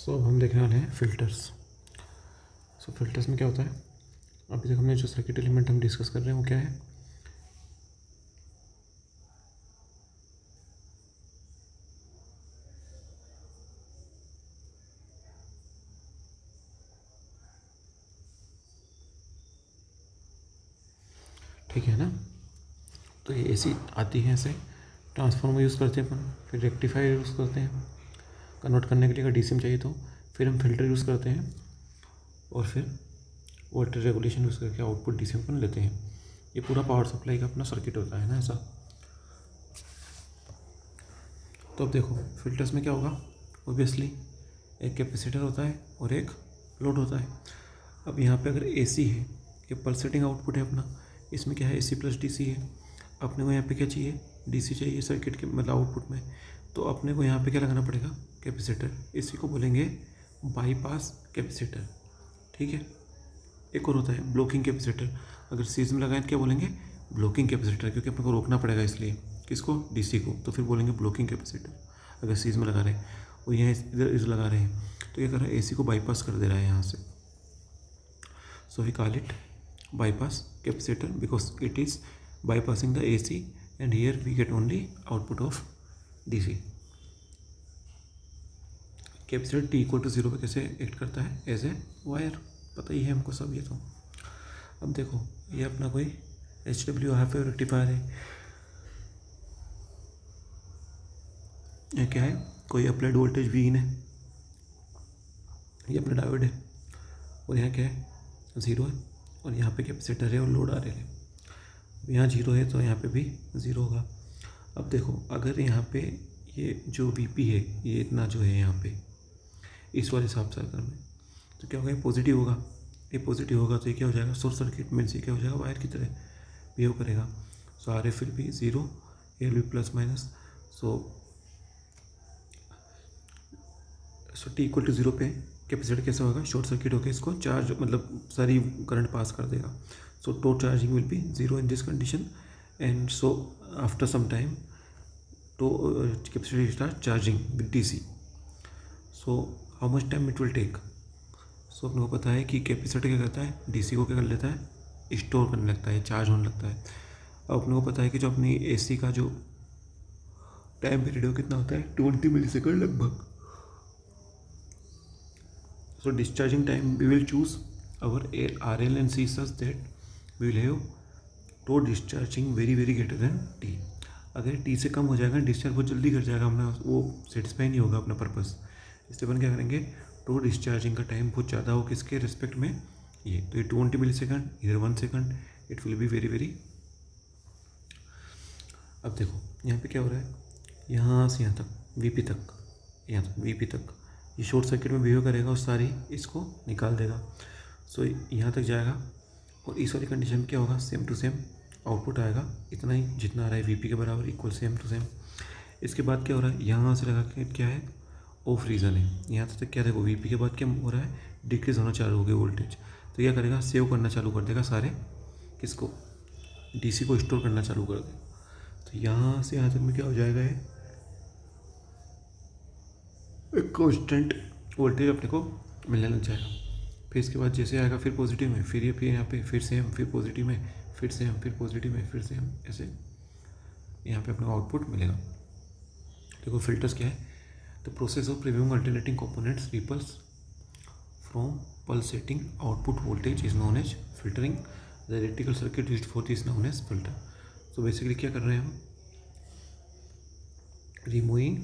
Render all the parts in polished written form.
सो अब हम देखने वाले हैं फिल्टर्स। सो फिल्टर्स में क्या होता है, अभी तक हमने जो सर्किट एलिमेंट हम डिस्कस कर रहे हैं वो क्या है, ठीक है ना। तो ये एसी आती है, ऐसे ट्रांसफार्मर यूज़ करते हैं अपन, फिर रेक्टिफायर यूज़ करते हैं कन्वर्ट करने के लिए, अगर डीसी में चाहिए तो फिर हम फिल्टर यूज़ करते हैं, और फिर वोल्टेज रेगुलेशन यूज़ करके आउटपुट डीसी में अपन लेते हैं। ये पूरा पावर सप्लाई का अपना सर्किट होता है ना ऐसा। तो अब देखो फिल्टर्स में क्या होगा, ऑब्वियसली एक कैपेसिटर होता है और एक लोड होता है। अब यहाँ पे अगर एसी है, ये पल्सेटिंग आउटपुट है अपना, इसमें क्या है एसी प्लस डीसी है। अपने को यहाँ पे क्या चाहिए, डीसी चाहिए सर्किट के मतलब आउटपुट में, तो अपने को यहाँ पे क्या लगाना पड़ेगा, कैपेसिटर। इसी को बोलेंगे बाईपास कैपेसिटर, ठीक है। एक और होता है ब्लॉकिंग कैपेसिटर, अगर सीरीज में लगाएं तो क्या बोलेंगे, ब्लॉकिंग कैपेसिटर, क्योंकि अपने को रोकना पड़ेगा इसलिए किसको, डीसी को, तो फिर बोलेंगे ब्लॉकिंग कैपेसिटर अगर सीरीज में लगा रहे हैं। और यहाँ इधर लगा रहे हैं तो क्या कर रहा है, एसी को बाईपास कर दे रहा है यहाँ से। So we call it bypass capacitor because it is bypassing the AC and here we get only output of DC। Capacitor t equal to 0 पे कैसे एक्ट करता है, एज ए वायर, पता ही है हमको सब ये तो। अब देखो ये अपना कोई HW हाफ वेव रेक्टिफायर है, ये क्या है, कोई अप्लाइड वोल्टेज V इन है, ये अपना डायोड है, और यहाँ क्या है, 0 है, और यहाँ पे कैपेसिटर है और लोड आ रहे हैं। यहाँ 0 है तो यहाँ पे भी 0 होगा। अब देखो अगर यहाँ पे ये जो VP है ये इतना जो है यहाँ पे इस वाले साफ सर्कल में, तो क्या होगा, ये पॉजिटिव होगा। ये पॉजिटिव होगा तो ये क्या हो जाएगा, शॉर्ट सर्किट मीन्स ये क्या हो जाएगा, वायर की तरह बिहेव करेगा। सो RF फिर भी 0, एल भी plus minus. So T equal to 0 पे कैपेसिटर कैसा होगा, शॉर्ट सर्किट होकर इसको चार्ज मतलब सारी करंट पास कर देगा। So total charging will be 0 in this condition, and so after some time तो capacitor start charging with DC। So how much time it will take. So अपने को पता है कि कैपेसिटर क्या करता है, DC को क्या कर लेता है, स्टोर करने लगता है, चार्ज होने लगता है। अब अपने को पता है कि जो अपनी AC का जो टाइम पीरियड है कितना होता है, 20 मिली सेकेंड लगभग। So discharging time we will choose our RL and C such that we will have to discharging very greater than T। अगर T से कम हो जाएगा डिस्चार्ज बहुत जल्दी कर जाएगा, अपना वो सेटिस्फाई नहीं होगा अपना पर्पस, इसलिए अपन क्या करेंगे, तो डिस्चार्जिंग का टाइम बहुत ज़्यादा हो किसके रिस्पेक्ट में, ये तो ये 20 मिली सेकेंड, इधर 1 second, it will be very. अब देखो यहाँ पे क्या हो रहा है, यहाँ से यहाँ तक VP तक, यहाँ तक VP तक ये शॉर्ट सर्किट में बिहेव करेगा और सारी इसको निकाल देगा। सो यहाँ तक जाएगा और इस वाली कंडीशन में क्या होगा, सेम टू सेम आउटपुट आएगा, इतना ही जितना आ रहा है VP के बराबर, इक्वल सेम टू सेम। इसके बाद क्या हो रहा है, यहाँ से लगा के क्या है, ऑफ रीज़न है, यहाँ तक क्या देखो VP के बाद क्या हो रहा है, डिक्रीज होना चालू हो गया वोल्टेज। तो क्या करेगा, सेव करना चालू कर देगा सारे किसको, DC को स्टोर करना चालू कर देगा। तो यहाँ से यहाँ तक में क्या हो जाएगा, एक कॉन्स्टेंट वोल्टेज अपने को मिलने लग जाएगा। फिर इसके बाद जैसे आएगा फिर पॉजिटिव में, फिर ये फिर यहाँ पे फिर सेम, फिर पॉजिटिव में, फिर सेम, फिर पॉजिटिव में, फिर सेम, ऐसे यहाँ पे अपने को आउटपुट मिलेगा। देखो फिल्टर्स क्या है, the process of removing alternating components ripples from pulsating output voltage is known as filtering. The electrical circuit used for this known as filter. So basically क्या कर रहे हैं हम, removing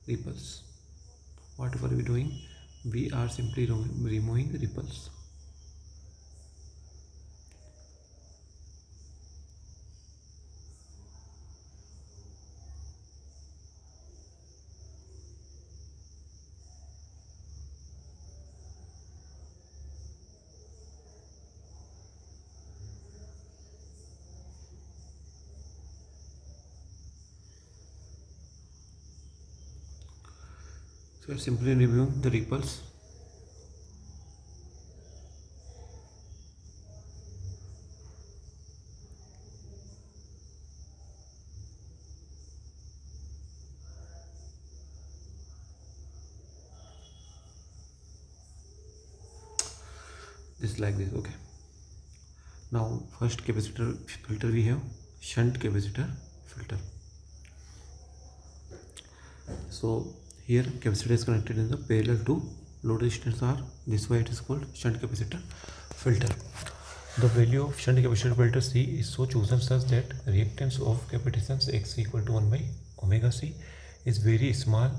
ripples. Whatever we doing, we are simply removing the ripples। So we are simply removing the ripples। this like this. Okay, now first capacitor filter we have shunt capacitor filter. So here capacitor is connected in the parallel to load resistance R. This why it is called shunt capacitor filter. The value of shunt capacitor filter C is so chosen such that reactance of capacitance Xc equal to 1 by omega C is very small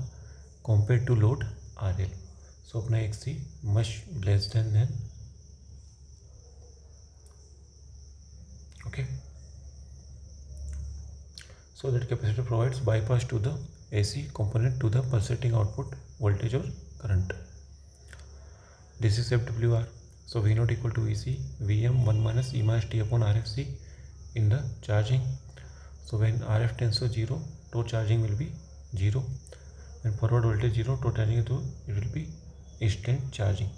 compared to load RL. So अपना Xc much less than okay. So that capacitor provides bypass to the AC component to the pulsating output voltage or current. This is FWR. So V naught equal to Vc Vm 1 minus E minus T upon RFC in the charging. So when RF tends to 0, to charging will be 0. When forward voltage 0, to charging to it will be instant charging.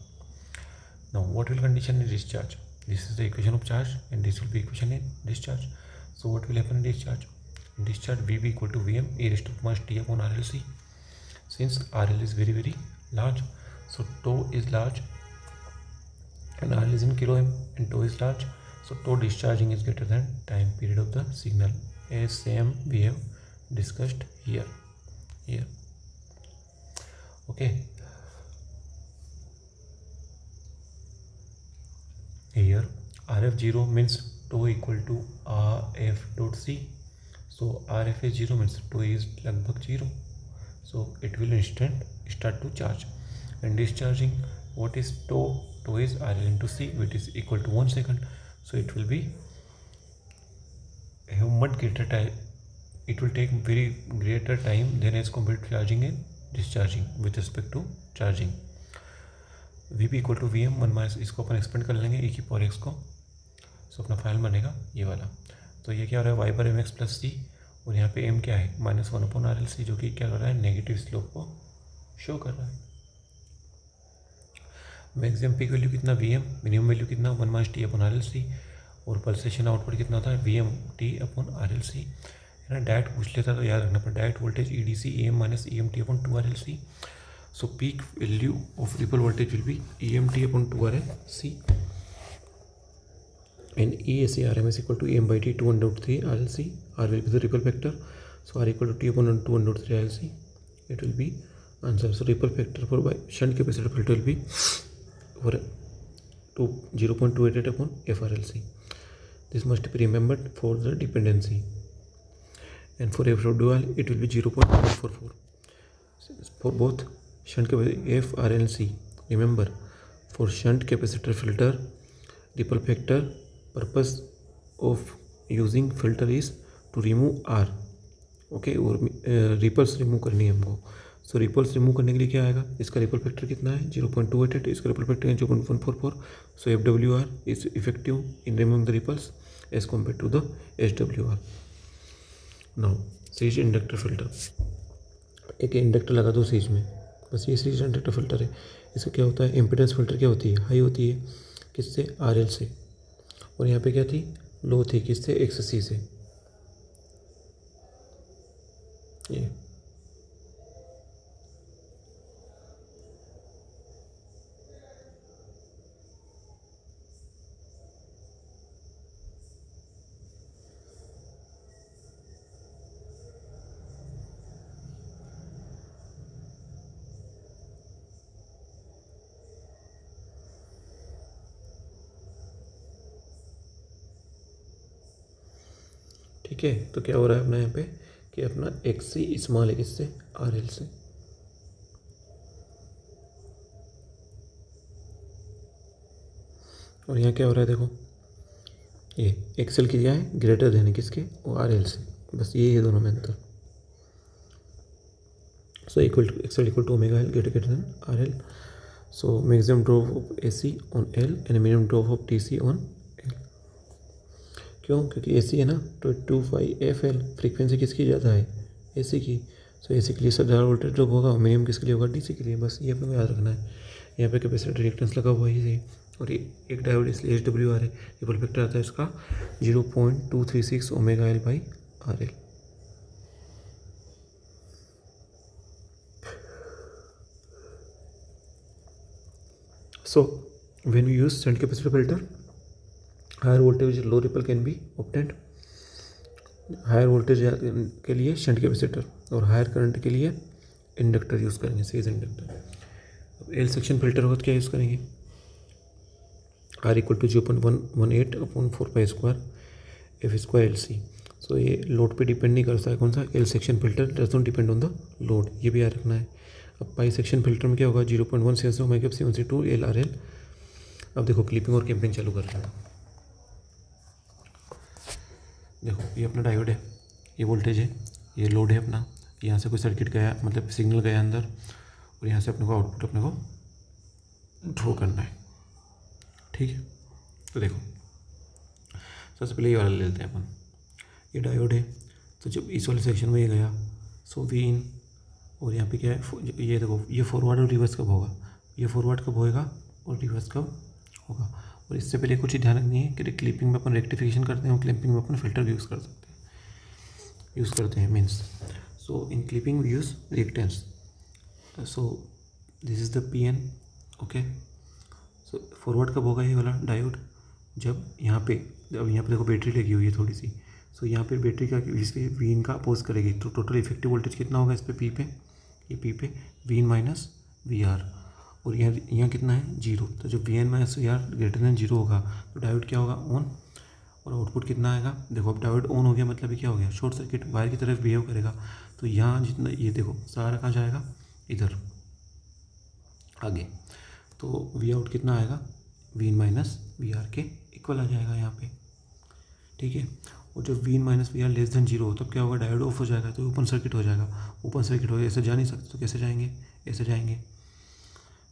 Now what will condition in discharge? This is the equation of charge and this will be equation in discharge. So what will happen in discharge? In discharge Vb equal to Vm e raised to minus T upon RLC. Since RL is very very large, so tau is large and RL is in kilo ohm and tau is large, so tau discharging is greater than time period of the signal, as same we have discussed here. Okay, here RF0 means tau equal to RF dot C. So RF is 0 means tau is लगभग 0, so it will instant start to charge. And discharging, what is tau? Tau is RL into C, which is equal to 1 second. So it will be have much greater time. It will take very greater time than as compared to charging and discharging with respect to charging. Vp equal to Vm 1 minus, इसको अपन expand कर लेंगे e की power x को. सो अपना file बनेगा ये वाला. तो ये क्या हो रहा है y पर mx प्लस सी, और यहाँ पे m क्या है -1 अपॉन RLC, जो कि क्या कर रहा है नेगेटिव स्लोप को शो कर रहा है. मैक्सिमम पीक वैल्यू कितना Vm, मिनिमम वैल्यू कितना 1 माइनस टी अपॉन RLC, और पल्सेशन आउटपुट कितना था Vm टी अपॉन RLC. है ना, डायरेक्ट पूछ लेता तो याद रखना पड़ता, direct voltage EDC AM minus EMT upon 2RLC. So peak value of ripple voltage will be EMT upon 2RLC and EAC RMS equal to AM by T 2/3 RLC. R will be the ripple factor, so R equal to T upon 2/3 RLC. It will be answer. So ripple factor for by shunt capacitor filter will be for 0.288 upon FRLC. This must be remembered for the dependency, and for F dual it will be 0.144 for both shunt capacitor FRLC. Remember, for shunt capacitor filter ripple factor, purpose of using filter is to remove R. Okay, और ripples remove करनी है हमको. सो ripples remove करने के लिए क्या आएगा, इसका रिपल फैक्टर कितना है 0.288, इसका रिपल फैक्टर है 0.144. So FWR is effective in removing the ripples as compare to the SWR. Now series inductor filter, एक इंडक्टर लगा दो सीरीज में, बस ये सीरीज इंडक्टर फिल्टर है. इसका क्या होता है, इम्पीडेंस फिल्टर क्या होती है, हाई होती है किससे, RL से, और यहाँ पे क्या थी, लो थी किससे, XC से. ये ठीक है. तो क्या हो रहा है अपना यहाँ पे कि अपना XC स्मॉल है किससे, RL से. और यहाँ क्या हो रहा है देखो, ये XL की क्या है, ग्रेटर देन किसके, वो RL से. बस यही है दोनों में अंतर. So equal to XL equal to omega L greater than RL. So maximum drop of AC on L and minimum drop of TC on L. क्यों, क्योंकि AC है ना, तो 2πfL फ्रीक्वेंसी किसकी ज़्यादा है, AC की. सो AC के लिए सब ज़्यादा वोल्टेज ड्रॉप होगा, मिनिमम किसके लिए होगा, DC के लिए. बस ये अपने को याद रखना है. यहाँ पे कैपेसिटर रिएक्टेंस लगा हुआ है ये, और ये एक डायोड इसलिए SWR है. रिपल फैक्टर आता है इसका 0.236 omega L by RL. So when we use shunt capacitor filter, higher voltage low ripple can be obtained. Higher voltage के लिए शंट कैपेसिटर और हायर करंट के लिए इंडक्टर यूज़ करेंगे, सीरीज इंडक्टर। अब एल सेक्शन फिल्टर हो तो क्या यूज़ करेंगे, R equal to 0.18/4 F square LC। सो ये लोड पे डिपेंड नहीं करता है, कौन सा L section filter does not depend on the load, ये भी याद रखना है। अब पाई सेक्शन फिल्टर में क्या होगा, 0.1 ओमेगा C1C2 LRL। अब देखो क्लिपिंग और कैंपिंग चालू कर रहे हैं। देखो ये अपना डायोड है, ये वोल्टेज है, ये लोड है अपना, यहाँ से कोई सर्किट गया मतलब सिग्नल गया अंदर, और यहाँ से अपने को आउटपुट अपने को ड्रॉ करना है, ठीक है। तो देखो सबसे पहले ये वाला ले लेते हैं अपन, ये डायोड है, तो जब इस वाले सेक्शन में ये गया, सो वी इन, और यहाँ पे क्या है, ये देखो ये फॉरवर्ड और रिवर्स कब होगा, ये फॉरवर्ड कब होएगा और रिवर्स कब होगा। और इससे पहले कुछ ध्यान रखनी है कि क्लिपिंग में अपन रेक्टिफिकेशन करते हैं और क्लिपिंग में अपन फिल्टर यूज़ कर सकते हैं, यूज़ करते हैं means. So in clipping we use reactance, so this is the PN, okay. So forward कब होगा ये वाला डायोड, जब यहाँ पे देखो बैटरी लगी हुई है थोड़ी सी, सो यहाँ पे बैटरी का इस पर वी इन का अपोज करेगी, तो टोटल इफेक्टिव वोल्टेज कितना होगा इस पर पी पे, ये पी पे V in minus V R, और यहाँ कितना है 0। तो जब V in minus V R greater than 0 होगा तो डायोड क्या होगा, ऑन, और आउटपुट कितना आएगा। देखो अब डायोड ऑन हो गया मतलब ये क्या हो गया, शॉर्ट सर्किट वायर की तरफ बिहेव करेगा। तो यहाँ जितना ये देखो सारा कहाँ जाएगा, इधर आगे, तो वी आउट कितना आएगा, V in minus V R के इक्वल आ जाएगा यहाँ पे, ठीक है। और जब V in minus V R less than 0 हो तब क्या होगा, डायोड ऑफ हो जाएगा, तो ओपन सर्किट हो जाएगा। ओपन सर्किट हो, ऐसे जा नहीं सकते तो कैसे जाएंगे, ऐसे जाएंगे।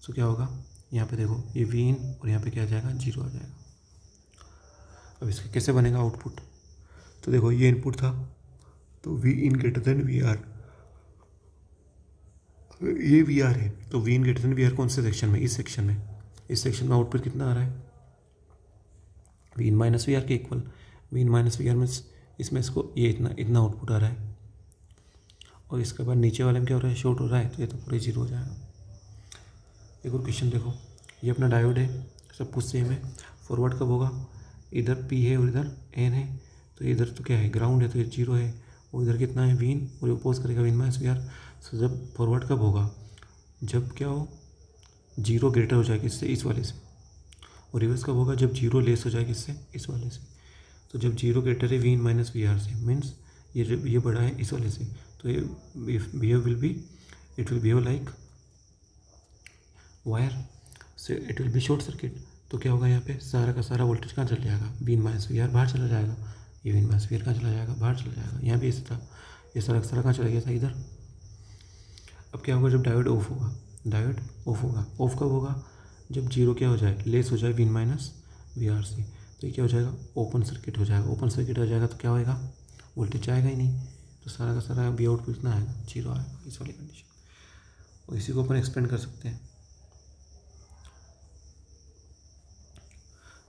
सो क्या होगा, यहाँ पे देखो ये वी इन और यहाँ पे क्या आ जाएगा, 0 आ जाएगा। अब इसका कैसे बनेगा आउटपुट, तो देखो ये इनपुट था, तो V in greater than V R, ये वी आर है, तो V in greater than V R कौन से सेक्शन में, इस सेक्शन में। इस सेक्शन में आउटपुट कितना आ रहा है, V in minus V R के equal. V in minus V R means इसमें इसको ये इतना आउटपुट आ रहा है, और इसके बाद नीचे वाले में क्या हो रहा है, शॉर्ट हो रहा है, तो ये तो पूरे 0 हो जाएगा। एक और क्वेश्चन देखो, ये अपना डायोड है, सब कुछ सेम है, फॉरवर्ड कब होगा, इधर P है और इधर N है, तो इधर तो क्या है ग्राउंड है, तो ये 0 है, और इधर कितना है वी इन, और अपोज करेगा V in minus V R. So जब फॉरवर्ड कब होगा, जब क्या हो 0 ग्रेटर हो जाएगा इससे, इस वाले से, और रिवर्स कब होगा, जब 0 लेस हो जाएगा इससे, इस वाले से। तो जब 0 ग्रेटर है V in minus V R से, मीन्स ये बड़ा है इस वाले से, तो ये behave will be, it will behave like wire से, it will be short circuit. तो क्या होगा, यहाँ पे सारा का सारा वोल्टेज कहाँ चला जाएगा, V in minus V R बाहर चला जाएगा, ये V in minus V R कहाँ चला जाएगा, बाहर चला जाएगा। यहाँ भी ऐसा था, ये सारा का सारा कहाँ चला गया था, इधर। अब क्या होगा, जब डायोड ऑफ होगा, डायोड ऑफ होगा, ऑफ कब होगा, जब 0 क्या हो जाए, लेस हो जाए V in minus V R से, तो ये क्या हो जाएगा, ओपन सर्किट हो जाएगा। ओपन सर्किट हो जाएगा तो क्या होएगा, वोल्टेज आएगा ही नहीं, तो सारा का सारा वी आउट कितना आएगा, 0 आएगा, इस वाली कंडीशन। और इसी को अपन एक्सपेंड कर सकते हैं।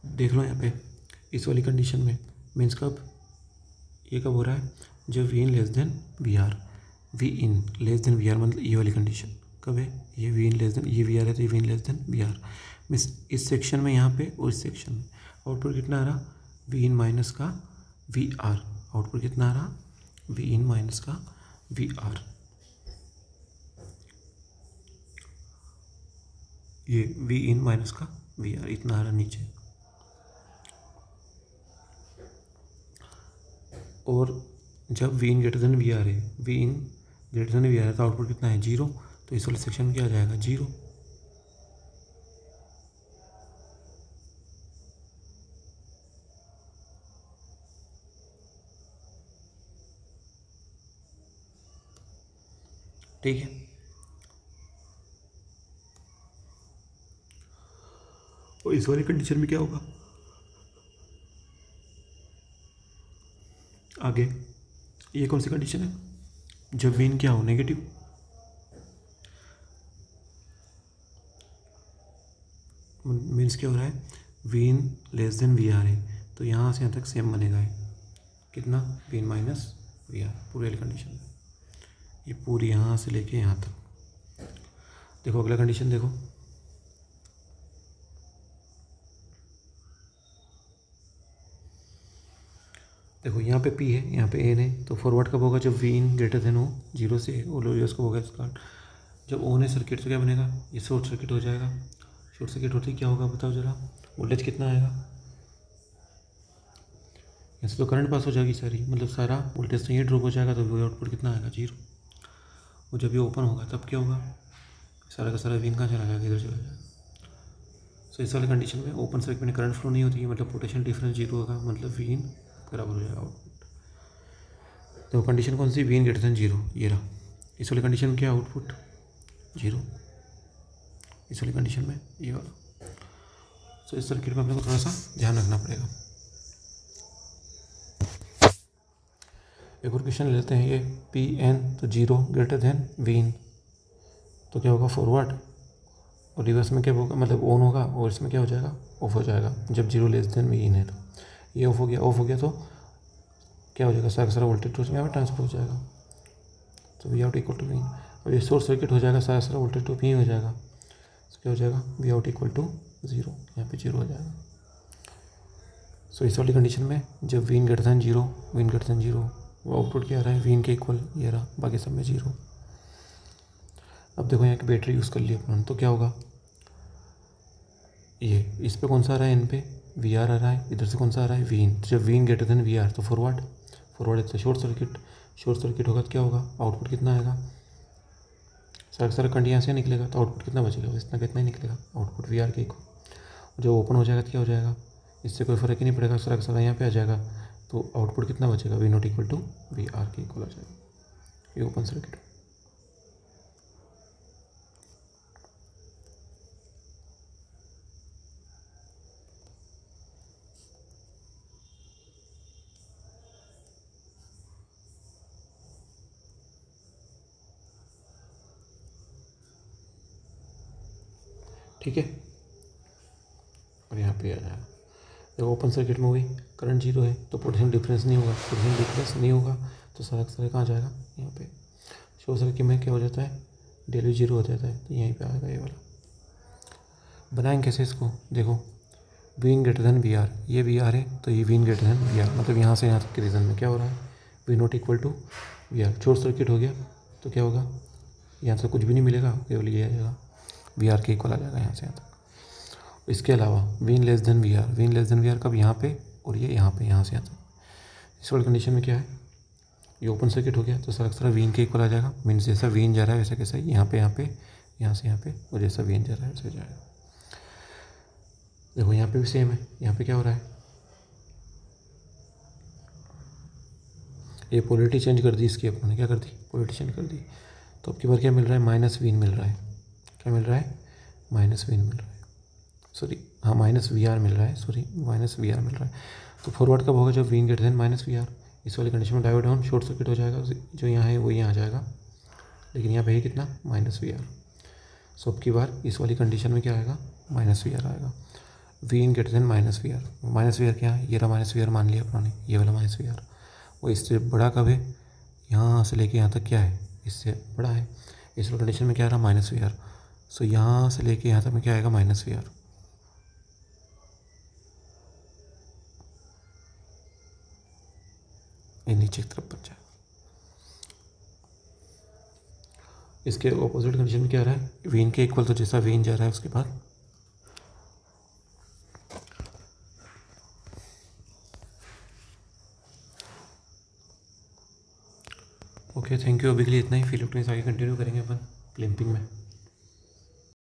देख लो यहाँ पे इस वाली कंडीशन में, मीन्स कब, ये कब हो रहा है, जब V in less than V R, V in less than V R मतलब ये वाली कंडीशन कब है, ये वी इन लेस देन, ये वी आर है तो ये V in less than V R, means इस सेक्शन में यहाँ पे और इस सेक्शन में आउटपुट कितना आ रहा, वी इन माइनस का वी आर, आउटपुट कितना आ रहा, वी इन माइनस का वी आर। ये वी इन माइनस का वी आर इतना आ रहा नीचे, और जब V in greater than V R है, V in greater than V R है तो आउटपुट कितना है, 0। तो इस वाले सेक्शन में क्या आ जाएगा, 0। ठीक है। और इस वाली कंडीशन में क्या होगा, आगे ये कौन सी कंडीशन है, जब वी इन क्या हो, नेगेटिव, मीन्स क्या हो रहा है, V in less than V R है, तो यहाँ से यहाँ तक सेम बनेगा है, कितना, V in minus V R, पूरी वाली कंडीशन है, ये पूरी यहाँ से लेके यहाँ तक। देखो अगला कंडीशन देखो, देखो यहाँ पे P है, यहाँ पे N है, तो फॉरवर्ड कब होगा? जब V इन ग्रेटर देन हो 0 से, और लोरियस कब होगा स्टार्ट जब ऑन है सर्किट। तो क्या बनेगा? ये शॉर्ट सर्किट हो जाएगा। शॉर्ट सर्किट होते ही क्या होगा बताओ ज़रा? वोल्टेज कितना आएगा? यहाँ से तो करंट पास हो जाएगी सारी, मतलब सारा वोल्टेज तो ये ड्रॉप हो जाएगा, तो वो आउटपुट कितना आएगा? 0। और जब ये ओपन होगा तब क्या होगा? सारा का सारा वीन कहाँ चला जाएगा? इधर चला जाएगा। सो इस वाले कंडीशन में ओपन सर्किट में करंट फ्लो नहीं होती है, मतलब पोटेंशियल डिफरेंस 0 होगा, मतलब वीन बराबर हो जाएगा आउटपुट। तो कंडीशन कौन सी? वीन ग्रेटर देन 0, ये रहा। इस वाले कंडीशन में क्या आउटपुट? 0। इस वाली कंडीशन में ये वाला। तो इस सर्किट में अपने को थोड़ा सा ध्यान रखना पड़ेगा। एक और क्वेश्चन लेते हैं, ये Pn तो 0 ग्रेटर देन Vin, तो क्या होगा? फॉरवर्ड। और रिवर्स में क्या होगा? मतलब ऑन होगा, और इसमें क्या हो जाएगा? ऑफ हो जाएगा। जब 0 लेस देन Vin है तो ये ऑफ हो गया। ऑफ हो गया तो क्या हो जाएगा? सारा सारा वोल्टेज टू यहाँ पर ट्रांसफर हो जाएगा, तो V out equal to Vin। और ये शॉर्ट सर्किट हो जाएगा, सारा सारा वोल्टेज टू P हो जाएगा, तो क्या हो जाएगा? वी आउट इक्वल टू 0, यहाँ पे 0 हो जाएगा। सो इस वाली कंडीशन में जब Vin greater than 0, Vin greater than 0, वो आउटपुट क्या आ रहा है? Vin के इक्वल ये रहा, बाकी सब में 0। अब देखो यहाँ की बैटरी यूज़ कर ली अपन, तो क्या होगा? ये इस पे कौन सा आ रहा है? N पे VR आ रहा है, इधर से कौन सा आ रहा है? Vin। तो जब Vin ग्रेटर देन VR तो फॉरवर्ड। फॉरवर्ड है तो शॉर्ट सर्किट। शॉर्ट सर्किट होगा तो क्या होगा? आउटपुट कितना आएगा? सारा सारा करंट यहाँ से निकलेगा, तो आउटपुट कितना बचेगा? इतना कितना ही निकलेगा आउटपुट VR के इक्वल। जब ओपन हो जाएगा तो क्या हो जाएगा? इससे कोई फ़र्क ही नहीं पड़ेगा, सारा सारा यहाँ पे आ जाएगा, तो आउटपुट कितना बचेगा? V not equal to VR के इक्वल आ जाएगा, ये ओपन सर्किट। ठीक है, और यहाँ पे आ जाएगा। देखो ओपन सर्किट में हुई, करंट 0 है, तो पोटेंशियल डिफरेंस नहीं होगा। पोटेंशियल डिफरेंस नहीं होगा तो सारा सारा कहाँ जाएगा? यहाँ पे। शॉर्ट सर्किट में क्या हो जाता है? डेली 0 हो जाता है, तो यहीं पे आएगा ये वाला। बनाएंगे कैसे इसको? देखो Vin ग्रेटर देन VR, ये VR है, तो ये Vin ग्रेटर देन VR, मतलब यहाँ से यहाँ तक के रीजन में क्या हो रहा है? V not equal to VR। Short circuit हो गया तो क्या होगा? यहाँ से कुछ भी नहीं मिलेगा, केवल ये आ जाएगा, VR के इक्वल आ जाएगा यहाँ से यहाँ तक। इसके अलावा Vin less than VR, Vin less than VR कब? यहाँ पे, और ये यहाँ पे, यहाँ से यहाँ तक। इस वाली कंडीशन में क्या है? ये ओपन सर्किट हो गया, तो सारा Vin के इक्वल आ जाएगा। मीन्स जैसा Vin जा रहा है वैसा कैसा है? यहाँ पे, यहाँ पे, यहाँ से यहाँ पे, और जैसा Vin जा रहा है वैसे जाएगा। देखो यहाँ पे भी सेम है। यहाँ पे क्या हो रहा है? ये पोलरिटी चेंज कर दी इसकी, अपने क्या कर दी? पोलरिटी चेंज कर दी। तो अब की बार क्या मिल रहा है? माइनस Vin मिल रहा है। क्या मिल रहा है? माइनस Vin मिल रहा है, सॉरी हाँ माइनस VR मिल रहा है, सॉरी माइनस VR मिल रहा है। तो फॉरवर्ड कब होगा? जब Vin greater than minus VR। इस वाली कंडीशन में डायोड डाउन, शॉर्ट सर्किट हो जाएगा, जो यहाँ है वो यहाँ आ जाएगा, लेकिन यहाँ पे है कितना? Minus VR। सो अब की बार इस वाली कंडीशन में क्या आएगा? माइनस VR आएगा। Vin greater than minus VR। Minus VR क्या है? ये रहा माइनस VR, मान लिया अपने, ये वाला माइनस VR। वो इससे बड़ा कब है? यहाँ से लेके यहाँ तक क्या है? इससे बड़ा है। इस वाली कंडीशन में क्या आ रहा? Minus VR। सो यहाँ से लेके यहाँ तक में क्या आएगा? Minus VR। ये नीचे की तरफ बन जाए। इसके ऑपोजिट कंडीशन में क्या आ रहा है? Vin के इक्वल, तो जैसा Vin जा रहा है उसके बाद ओके। थैंक यू, अभी के लिए इतना ही। फिर इलेक्ट्रॉनिक्स आगे कंटिन्यू करेंगे अपन क्लैंपिंग में।